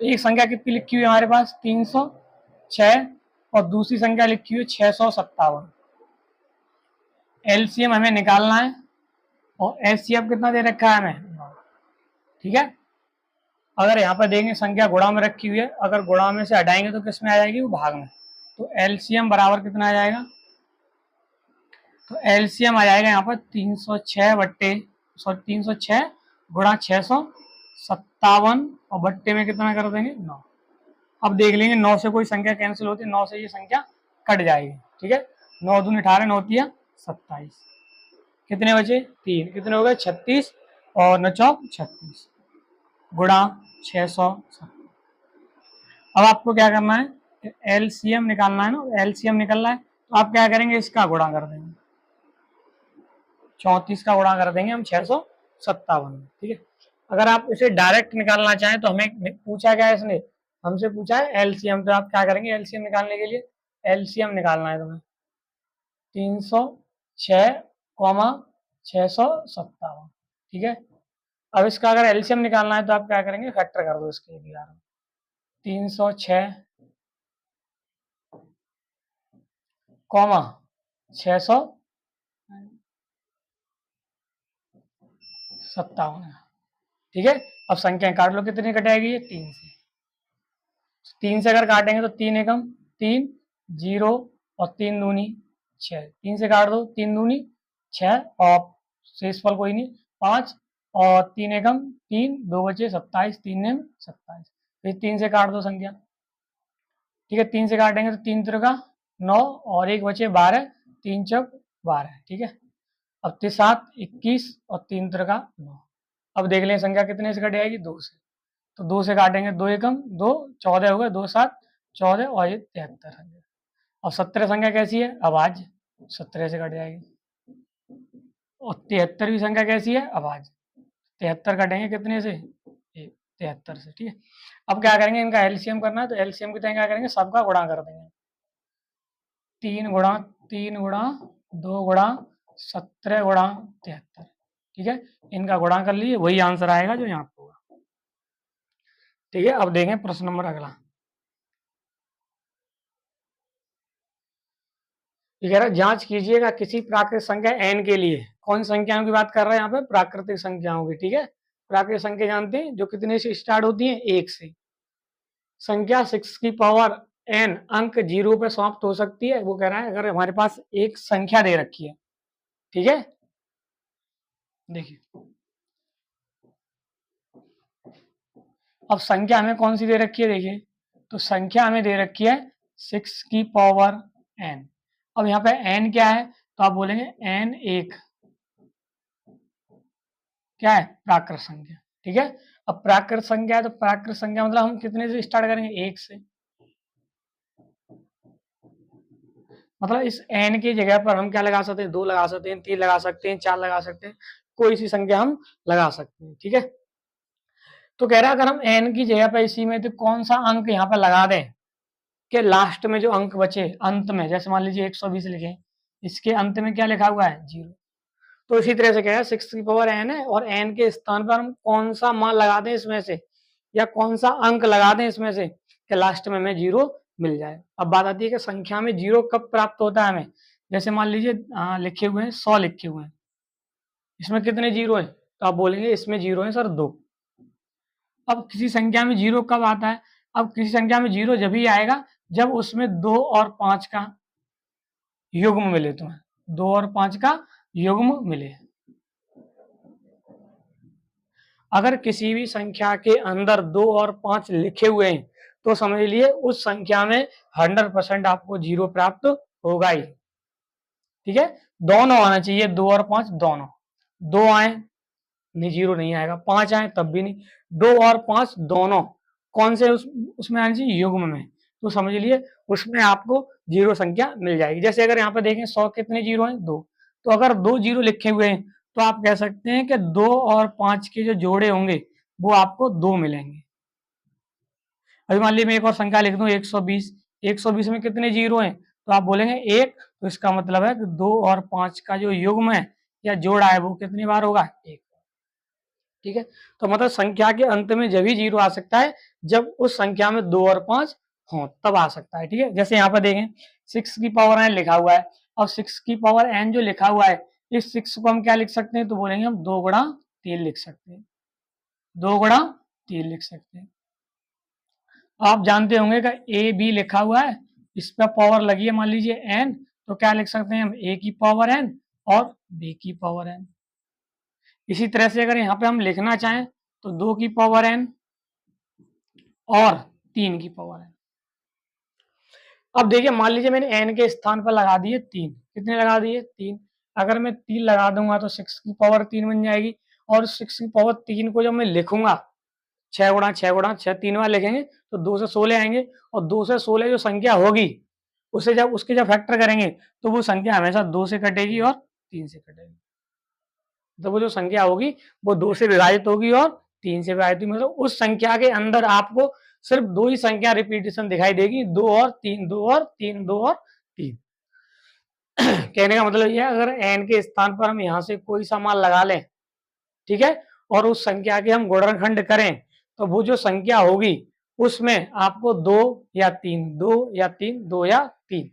एक संख्या कितनी लिखी हुई है हमारे पास 306 और दूसरी संख्या लिखी हुई है 657। एलसीएम हमें निकालना है और एचसीएफ कितना दे रखा है हमें, ठीक है। अगर यहाँ पर देखेंगे संख्या गुणा में रखी हुई है, अगर गुणा में से हटाएंगे तो किस में आ जाएगी, वो भाग में। तो एलसीएम बराबर कितना आ जाएगा, तो एलसीएम आ जाएगा यहाँ पर 306 गुणा 657 और बट्टे में कितना कर देंगे 9। अब देख लेंगे 9 से कोई संख्या कैंसिल होती है, 9 से ये संख्या कट जाएगी, ठीक है। 9 दूनी 18, 9 तिया 27, कितने बचे 3, कितने हो गए 36 और 9 चौक 36 गुणा 670। अब आपको क्या करना है, एलसीएम निकालना है ना, एलसीएम निकलना है तो आप क्या करेंगे, इसका गुणा कर देंगे, 34 का गुणा कर देंगे हम 657, ठीक है। अगर आप इसे डायरेक्ट निकालना चाहें तो हमें पूछा क्या है इसने, हमसे पूछा है एलसीएम, तो आप क्या करेंगे एलसीएम निकालने के लिए, एलसीएम निकालना है तुम्हें 306, 657, ठीक है। अब इसका अगर एलसीएम निकालना है तो आप क्या करेंगे, फैक्टर कर दो इसके 11, 306, 657, ठीक है। अब संख्या काट लो, कितनी कटेगी, ये 3 से, 3 से अगर काटेंगे तो 3 एकम 3, 0 और 3 दूनी 6, 3 से काट दो 3 दूनी 6 और शेषफल कोई नहीं 5 और 3 एकम 3, 2 बचे 27, 3 ने 27, फिर 3 से काट दो संख्या, ठीक है। 3 से काटेंगे तो 3 त्रिका 9 और 1 बचे 12, 3 चौक 12, ठीक है। अब 7 21 और 3 त्रिका 9। अब देख लें संख्या कितने से कट जाएगी, 2 से, तो 2 से काटेंगे 2 एकम 2, 14 हो गए, 2 7 14 और ये 73 है। और 17 संख्या कैसी है, अभाज्य, 17 से कट जाएगी। और 73 भी संख्या कैसी है, अभाज्य, 73 कटेंगे कितने से, 73 से, ठीक है। अब क्या करेंगे, इनका एलसीएम करना है तो एलसीएम की तरह क्या करेंगे, सबका गुणा कर देंगे, 3 गुणा 3 गुणा 2 गुणा 17 गुणा 73, ठीक है। इनका गुणा कर लिए, वही आंसर आएगा जो यहाँ पर होगा, ठीक है। अब देखें प्रश्न नंबर अगला, ये कह रहा है जांच कीजिएगा किसी प्राकृतिक संख्या n के लिए, कौन संख्याओं की बात कर रहा है यहाँ पे, प्राकृतिक संख्याओं की, ठीक है। प्राकृतिक संख्या जानते हैं जो कितने से स्टार्ट होती है, 1 से। संख्या 6 की पावर n अंक 0 पे समाप्त हो सकती है, वो कह रहा है अगर हमारे पास एक संख्या दे रखी है, ठीक है। देखिए अब संख्या हमें कौन सी दे रखी है, देखिए तो संख्या हमें दे रखी है 6 की पावर n। अब यहाँ पे n क्या है, तो आप बोलेंगे n एक क्या है, प्राकृत संख्या, ठीक है। अब प्राकृत संख्या है तो प्राकृत संख्या मतलब हम कितने से स्टार्ट करेंगे, 1 से, मतलब इस n की जगह पर हम क्या लगा सकते हैं, 2 लगा सकते हैं, 3 लगा सकते हैं, 4 लगा सकते हैं, कोई सी संख्या हम लगा सकते हैं, ठीक है। तो कह रहा है अगर हम n की जगह पर इसी में तो कौन सा अंक यहाँ पर लगा दें कि लास्ट में जो अंक बचे अंत में, जैसे मान लीजिए 120 लिखे, इसके अंत में क्या लिखा हुआ है, 0। तो इसी तरह से क्या है 6 की पावर n है और n के स्थान पर हम कौन सा मान लगा दें इसमें से, या कौन सा अंक लगा दें इसमें से कि लास्ट में हमें 0 मिल जाए। अब बात आती है कि संख्या में 0 कब प्राप्त होता है हमें, जैसे मान लीजिए लिखे हुए हैं 100 लिखे हुए हैं, इसमें कितने 0 है, तो आप बोलेंगे इसमें 0 है सर 2। अब किसी संख्या में 0 कब आता है, अब किसी संख्या में 0 जब ही आएगा जब उसमें 2 और 5 का युग्म मिले, तुम्हें 2 और 5 का युग्म मिले। अगर किसी भी संख्या के अंदर 2 और 5 लिखे हुए हैं तो समझ लिए उस संख्या में 100% आपको 0 प्राप्त होगा ही, ठीक है। दोनों आना चाहिए, 2 और 5 दोनों, 2 आए नहीं 0 नहीं आएगा, 5 आए तब भी नहीं, 2 और 5 दोनों कौन से उसमें आना चाहिए, युग्म में, तो समझ लिए उसमें आपको 0 संख्या मिल जाएगी। जैसे अगर यहाँ पे देखें 100 कितने 0 हैं, 2, तो अगर 2 0 लिखे हुए हैं तो आप कह सकते हैं कि 2 और 5 के जो जोड़े होंगे वो आपको 2 मिलेंगे। अभी मान लीजिए मैं एक और संख्या लिख दूं 120, 120 में कितने 0 हैं, तो आप बोलेंगे 1, तो इसका मतलब है कि 2 और 5 का जो युग्म है या जोड़ा है वो कितनी बार होगा? 1। ठीक है, तो मतलब संख्या के अंत में जब ही 0 आ सकता है जब उस संख्या में 2 और 5 हों, तब आ सकता है। ठीक है, जैसे यहाँ पर देखें 6 की पावर n लिखा हुआ है, और 6 की पावर n जो लिखा हुआ है, इस 6 को हम क्या लिख सकते हैं? तो बोलेंगे हम 2 गुणा 3 लिख सकते हैं, 2 गुणा 3 लिख सकते हैं। आप जानते होंगे कि ए बी लिखा हुआ है, इस पर पावर लगी है मान लीजिए n, तो क्या लिख सकते हैं हम? a की पावर n और b की पावर n। इसी तरह से अगर यहाँ पे हम लिखना चाहें तो 2 की पावर n और 3 की पावर n। अब देखिए मान लीजिए मैंने n के स्थान पर लगा दिए 3, कितने लगा दिए? 3। अगर मैं 3 लगा दूंगा तो 6 की पावर 3 बन जाएगी, और 6 की पावर 3 को जब मैं लिखूंगा 6 गुणा 6 गुणा 6 3 बार लिखेंगे तो 2 से 16 आएंगे, और 2 से 16 जो संख्या होगी उसे जब उसके जब फैक्टर करेंगे तो वो संख्या हमेशा 2 से कटेगी और 3 से कटेगी। तो वो जो संख्या होगी वो 2 से विभाजित होगी और 3 से विभाजित होगी, मतलब उस संख्या के अंदर आपको सिर्फ 2 ही संख्या रिपीटेशन दिखाई देगी, 2 और 3, 2 और 3, 2 और 3। कहने का मतलब ये है अगर n के स्थान पर हम यहाँ से कोई सा मान लगा लें, ठीक है, और उस संख्या के हम गुणनखंड करें तो वो जो संख्या होगी उसमें आपको 2 या 3, 2 या 3, 2 या 3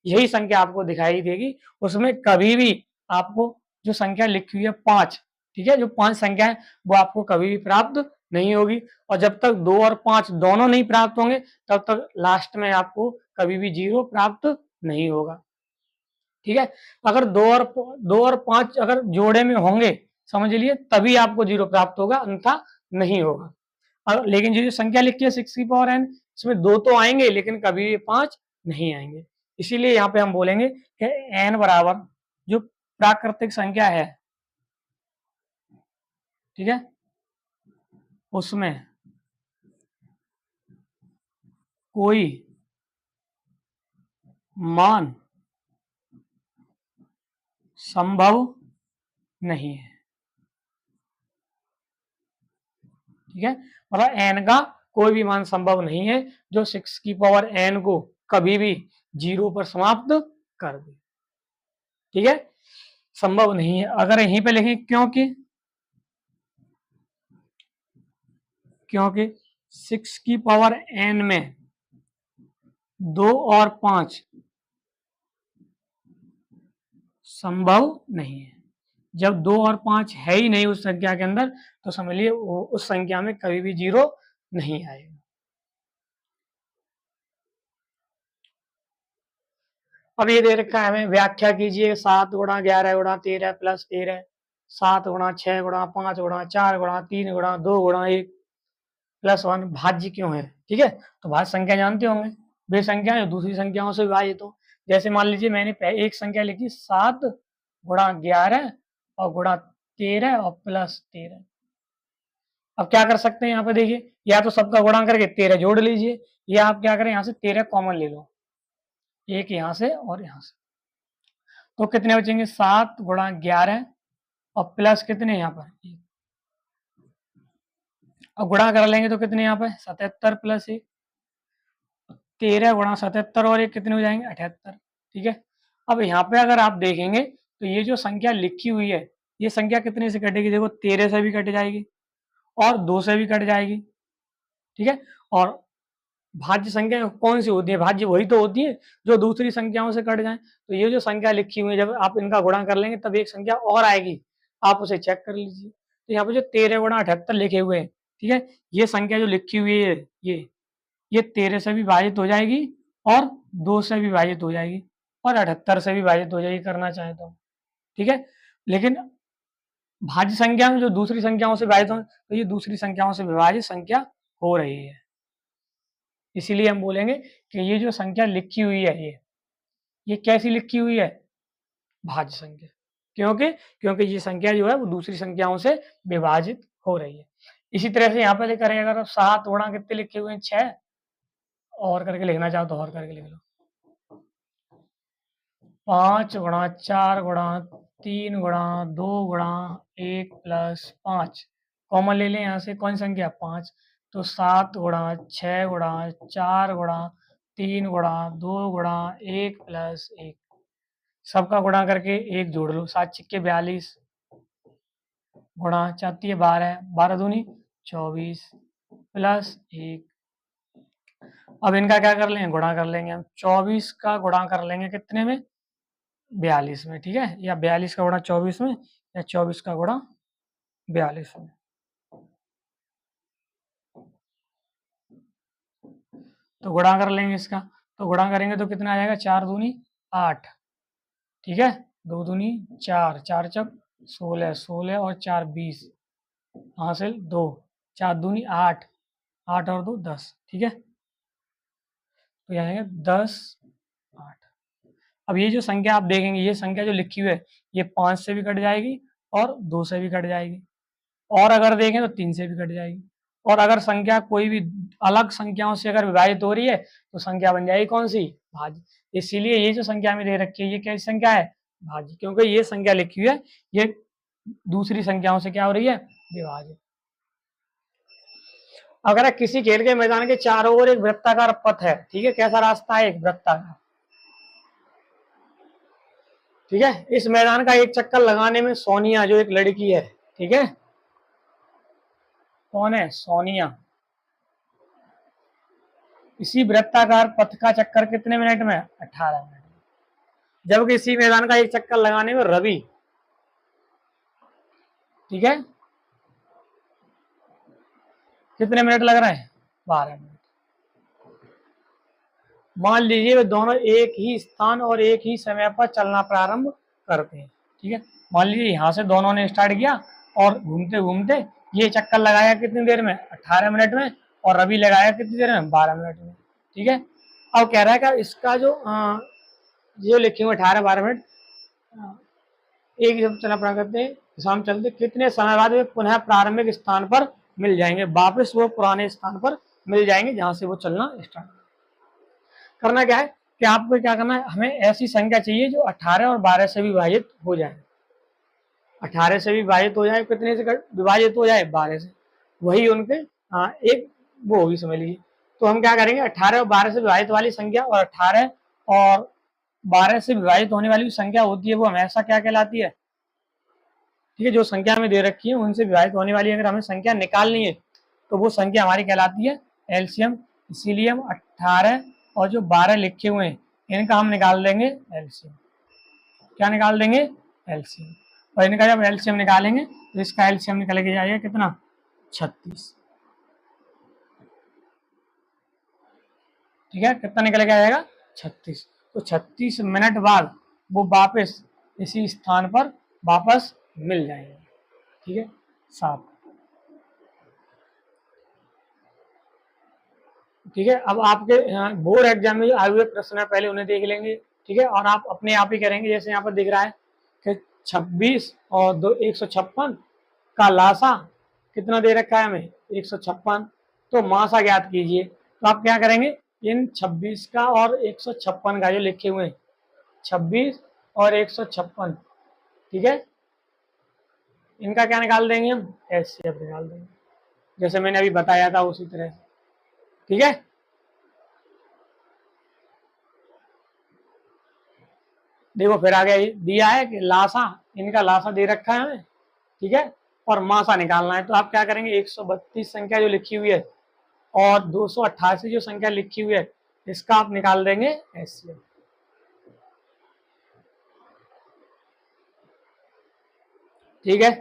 यही संख्या आपको दिखाई देगी। उसमें कभी भी आपको जो संख्या लिखी हुई है 5, ठीक है, जो 5 संख्या है वो आपको कभी भी प्राप्त नहीं होगी, और जब तक 2 और 5 दोनों नहीं प्राप्त होंगे तब तक लास्ट में आपको कभी भी 0 प्राप्त नहीं होगा। ठीक है, अगर 2 और 5 अगर जोड़े में होंगे समझ लिए तभी आपको 0 प्राप्त होगा, अन्यथा नहीं होगा। लेकिन जो संख्या लिखी है 6 की पावर n, इसमें 2 तो आएंगे लेकिन कभी भी 5 नहीं आएंगे। इसीलिए यहाँ पे हम बोलेंगे कि n बराबर जो प्राकृतिक संख्या है, ठीक है, उसमें कोई मान संभव नहीं है। ठीक है, मतलब n का कोई भी मान संभव नहीं है जो 6 की पावर n को कभी भी 0 पर समाप्त कर दे। ठीक है, संभव नहीं है। अगर यहीं पे लिखें क्योंकि 6 की पावर n में 2 और 5 संभव नहीं है। जब 2 और 5 है ही नहीं उस संख्या के अंदर तो समझ लिए उस संख्या में कभी भी 0 नहीं आएगा। अब ये दे रखा है हमें, व्याख्या कीजिए 7 गुणा 11 गुणा 13 प्लस 13, 7 गुणा 6 गुणा 5 गुणा 4 गुणा 3 गुणा 2 गुणा 1 प्लस 1 भाज्य क्यों है? ठीक है, तो भाज्य संख्या जानते होंगे, वे संख्या जो दूसरी संख्याओं से विभाजित हो। जैसे मान लीजिए मैंने एक संख्या लिखी 7 गुणा 11 और गुणा 13 और प्लस 13। अब क्या कर सकते हैं यहाँ पे देखिए, या तो सबका गुणा करके 13 जोड़ लीजिए, या आप क्या करें यहाँ से 13 कॉमन ले लो, एक यहाँ से और यहाँ से, तो कितने बचेंगे? 7 गुणा 11 और प्लस कितने यहाँ पर 1। अब गुणा कर लेंगे तो कितने यहाँ पे 77 प्लस 1, 13 गुणा 77 और 1 कितने हो जाएंगे? 78। ठीक है, अब यहाँ पे अगर आप देखेंगे तो ये जो संख्या लिखी हुई है ये संख्या कितने से कटेगी? देखो 13 से भी कट जाएगी और 2 से भी कट जाएगी। ठीक है, और भाज्य संख्या कौन सी होती है? भाज्य वही तो होती है जो दूसरी संख्याओं से कट जाए। तो ये जो संख्या लिखी हुई है जब आप इनका गुणा कर लेंगे तब एक संख्या और आएगी, आप उसे चेक कर लीजिए। तो यहाँ पे जो 13 गुणा 78 लिखे हुए हैं, ठीक है, ये संख्या जो लिखी हुई है ये 13 से भी विभाजित हो जाएगी और 2 से भी विभाजित हो जाएगी और 78 से भी विभाजित हो जाएगी करना चाहे तो। ठीक है, लेकिन भाज्य संख्या में जो दूसरी संख्याओं से विभाजित हो तो ये दूसरी संख्याओं से विभाजित संख्या हो रही है। इसीलिए हम बोलेंगे कि ये जो संख्या लिखी हुई है ये कैसी लिखी हुई है? भाज्य संख्या। क्योंकि ये संख्या जो है वो दूसरी संख्याओं से विभाजित हो रही है। इसी तरह से यहाँ पे करें, अगर आप 7 गुणा कितने लिखे हुए हैं? 6, और करके लिखना चाहो तो और करके लिख लो, 5 गुणा 4 गुणा 3 गुणा 2 गुणा 1 प्लस 5, कॉमन ले लें यहाँ से, कौन सी संख्या? 5, तो 7 गुणा 6 गुणा 4 गुणा 3 गुणा 2 गुणा 1 प्लस 1, सबका गुणा करके 1 जोड़ लो, 7 छिक्के 42 गुणा 4 12, 12 दूनी 24 प्लस 1। अब इनका क्या कर लेंगे, गुणा कर लेंगे हम। 24 का गुणा कर लेंगे कितने में, 42 में, ठीक है, या 42 का गुणा 24 में, या 24 का गुणा 42 में। तो गुणा कर लेंगे इसका, तो गुणा करेंगे तो कितना आ जाएगा, 4 दूनी 8, ठीक है, 2 दूनी 4, 4 चक 16, 16 और 4 20, हासिल 2, 4 दूनी 8, 8 और 2 10, ठीक है, तो यह आएगा 10 8। अब ये जो संख्या आप देखेंगे, ये संख्या जो लिखी हुई है, ये 5 से भी कट जाएगी और 2 से भी कट जाएगी, और अगर देखें तो 3 से भी कट जाएगी। और अगर संख्या कोई भी अलग संख्याओं से अगर विभाजित हो रही है तो संख्या बन जाएगी कौन सी, भाज्य। इसीलिए ये जो संख्या में दे रखी है ये कैसी संख्या है, भाज्य, क्योंकि ये संख्या लिखी हुई है ये दूसरी संख्याओं से क्या हो रही है, विभाजित। अगर किसी खेल के मैदान के चारों ओर एक वृत्ताकार पथ है, ठीक है, कैसा रास्ता है, एक वृत्ताकार, ठीक है, इस मैदान का एक चक्कर लगाने में सोनिया जो एक लड़की है, ठीक है, कौन है, सोनिया, इसी वृत्ताकार पथ का चक्कर कितने मिनट में, 18 मिनट में। जबकि इसी मैदान का एक चक्कर लगाने में रवि, ठीक है, कितने मिनट लग रहे हैं, 12 मिनट। मान लीजिए वे दोनों एक ही स्थान और एक ही समय पर चलना प्रारंभ करते हैं, ठीक है, मान लीजिए यहां से दोनों ने स्टार्ट किया और घूमते घूमते ये चक्कर लगाया कितनी देर में, 18 मिनट में, और रवि लगाया कितनी देर में, 12 मिनट में, ठीक है। अब कह रहा है कि इसका जो लिखे हुए 18-12 मिनट एक जब चलना प्रारंभ करते हैं, शाम चलते कितने समय बाद वे पुनः प्रारंभिक स्थान पर मिल जाएंगे, वापस वो पुराने स्थान पर मिल जाएंगे जहां से वो चलना स्टार्ट। करना क्या है कि आपको क्या करना है, हमें ऐसी संख्या चाहिए जो 18 और 12 से विभाजित हो जाए, 18 से विभाजित हो जाए, कितने से विभाजित हो जाए, 12 से, वही उनके एक वो होगी, समझ लीजिए। तो हम क्या करेंगे, 18 और 12 से विभाजित वाली संख्या और 18 और 12 से विभाजित होने वाली संख्या होती है वो हमेशा क्या कहलाती है, ठीक है, जो संख्या हमें दे रखी है उनसे विभाजित होने वाली अगर हमें संख्या निकालनी है तो वो संख्या हमारी कहलाती है एलसीएम। इसीलिए हम 18 और जो 12 लिखे हुए हैं इनका हम निकाल देंगे एलसीएम। क्या निकाल देंगे, एलसीएम। और इनका जब एलसीएम निकालेंगे तो इसका एलसीएम निकल के जाएगा कितना, 36, ठीक है, कितना निकल के आएगा, 36। तो 36 मिनट बाद वो वापस इसी स्थान पर वापस मिल जाएंगे, ठीक है, 7, ठीक है। अब आपके बोर्ड एग्जाम में जो आए हुए प्रश्न है पहले उन्हें देख लेंगे, ठीक है, और आप अपने आप ही करेंगे। जैसे यहाँ पर दिख रहा है कि 26 और 156 का लासा कितना दे रखा है हमें, 156, तो मासा ज्ञात कीजिए। तो आप क्या करेंगे, इन 26 का और 156 का जो लिखे हुए हैं, 26 और 156, ठीक है, इनका क्या निकाल देंगे हम, एचसीएफ निकाल देंगे, जैसे मैंने अभी बताया था उसी तरह, ठीक है। देखो फिर आगे दिया है कि लासा, इनका लासा दे रखा है हमें, ठीक है, और मासा निकालना है। तो आप क्या करेंगे, 132 संख्या जो लिखी हुई है और 288 जो संख्या लिखी हुई है इसका आप निकाल देंगे एचसीएफ, ठीक है।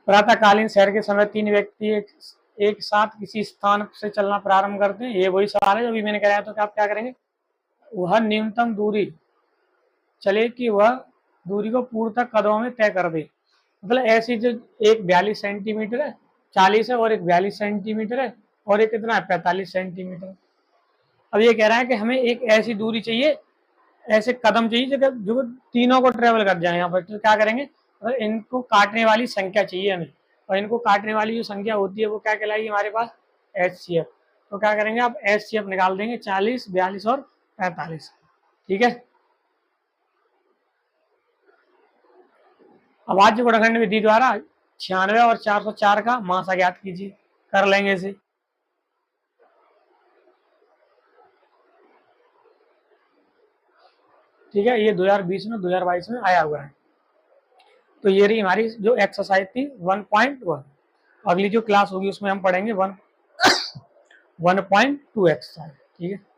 प्रातःकालीन शहर के समय 3 व्यक्ति एक साथ किसी स्थान से चलना प्रारंभ करते हैं। ये वही सवाल है जो अभी मैंने कराया। तो आप क्या करेंगे, वह न्यूनतम दूरी चले कि वह दूरी को पूर्णतः कदमों में तय कर दे। मतलब ऐसी जो एक 42 सेंटीमीटर है, 40 है, और एक 42 सेंटीमीटर है, और एक कितना है, 45 सेंटीमीटर। अब ये कह रहा है कि हमें एक ऐसी दूरी चाहिए, ऐसे कदम चाहिए जो तीनों को ट्रेवल कर जाए यहाँ पर। तो क्या करेंगे, मतलब इनको काटने वाली संख्या चाहिए हमें, और इनको काटने वाली जो संख्या होती है वो क्या कहलाएगी हमारे पास, एचसीएफ। तो क्या करेंगे, आप एचसीएफ निकाल देंगे 40, 42 और 45, ठीक है। अभाज्य गुणनखंड विधि द्वारा 96 और 404 का मास ज्ञात कीजिए। कर लेंगे इसे। ठीक है, ये 2020 में 2022 में आया हुआ है। तो ये रही हमारी जो एक्सरसाइज थी 1.1। अगली जो क्लास होगी उसमें हम पढ़ेंगे 1.2 एक्सरसाइज। ठीक है।